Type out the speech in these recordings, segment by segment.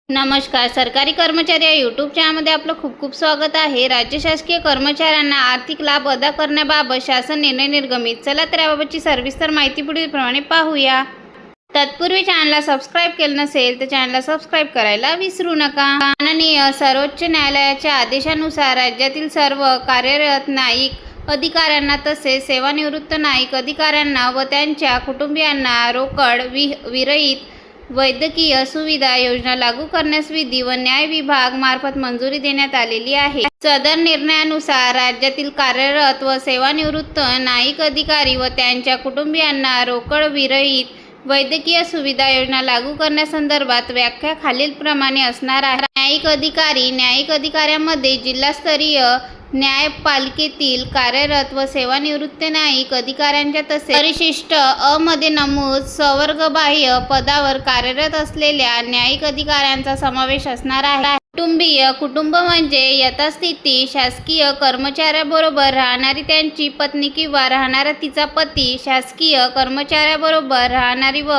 नमस्कार. सरकारी कर्मचारी या यूट्यूब चॅनलमध्ये आपलं खूप खूप स्वागत आहे. राज्य शासकीय कर्मचाऱ्यांना आर्थिक लाभ अदा करण्याबाबत शासन निर्णय निर्गमित. चला तर याबाबतची सविस्तर माहिती पुढीलप्रमाणे पाहूया. तत्पूर्वी चॅनलला सबस्क्राईब केलं नसेल तर चॅनलला सबस्क्राईब करायला विसरू नका. माननीय सर्वोच्च न्यायालयाच्या आदेशानुसार राज्यातील सर्व कार्यरत न्यायिक अधिकाऱ्यांना तसेच सेवानिवृत्त न्यायिक अधिकाऱ्यांना व त्यांच्या कुटुंबियांना रोकड विरहित वैद्यकीय सुविधा योजना लागू करण्यास विधी व न्याय विभाग मार्फत मंजुरी देण्यात आलेली आहे. सदर निर्णयानुसार राज्यातील कार्यरत व सेवानिवृत्त न्यायिक अधिकारी व त्यांच्या कुटुंबियांना रोकड विरहित वैद्यकीय सुविधा योजना लागू करण्यासंदर्भात व्याख्या खालीलप्रमाणे असणार आहे. न्यायिक अधिकाऱ्यांमध्ये जिल्हास्तरीय न्यायपालिकेतील कार्यरत व सेवानिवृत्त न्यायिक अधिकाऱ्यांच्या तसेच परिशिष्ट अ मध्ये नमूद संवर्गबाह्य पदावर कार्यरत असलेल्या न्यायिक अधिकाऱ्यांचा समावेश असणार आहे. कुटुंब म्हणजे यथास्थिती शासकीय कर्मचाऱ्याबरोबर राहणारी त्यांची पत्नी किंवा राहणारा तिचा पती, शासकीय कर्मचाऱ्याबरोबर राहणारी व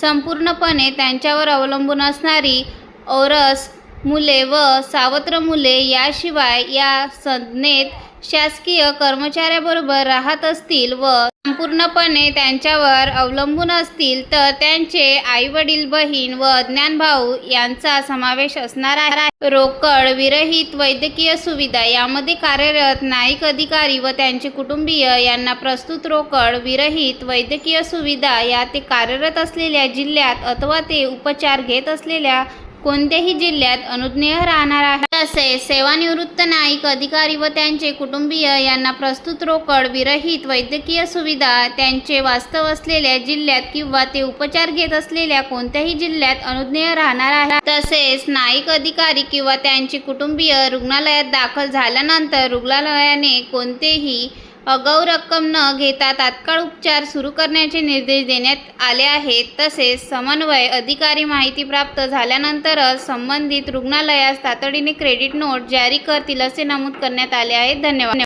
संपूर्णपणे त्यांच्यावर अवलंबून असणारी औरस मुले व सावत्र मुले. याशिवाय या संज्ञेत शासकीय कर्मचाऱ्याबरोबर राहत असतील व संपूर्णपणे त्यांच्यावर अवलंबून असतील तर त्यांचे आईवडील, बहीण व अज्ञान भाऊ यांचा समावेश असणार आहे. रोकड विरहित वैद्यकीय सुविधा यामध्ये कार्यरत न्यायिक अधिकारी व त्यांचे कुटुंबीय यांना प्रस्तुत रोकड विरहित वैद्यकीय सुविधा या ते कार्यरत असलेल्या जिल्ह्यात अथवा ते उपचार घेत असलेल्या कोणत्याही जिल्ह्यात अनुज्ञेय राहणार आहे. तसेच सेवानिवृत्त न्यायिक अधिकारी व त्यांचे कुटुंबीय यांना प्रस्तुत रोकड विरहित वैद्यकीय सुविधा त्यांचे वास्तव असलेल्या जिल्ह्यात किंवा ते उपचार घेत असलेल्या कोणत्याही जिल्ह्यात अनुज्ञेय राहणार आहे. तसेच न्यायिक अधिकारी किंवा त्यांचे कुटुंबीय रुग्णालयात दाखल झाल्यानंतर रुग्णालयाने कोणतेही आगाऊ रक्कम न घेता तात्काळ उपचार सुरू करण्याचे निर्देश देण्यात आले आहेत. तसेच समन्वय अधिकारी माहिती प्राप्त झाल्यानंतरच संबंधित रुग्णालयास तातडीने क्रेडिट नोट जारी करतील असे नमूद करण्यात आले आहे. धन्यवाद.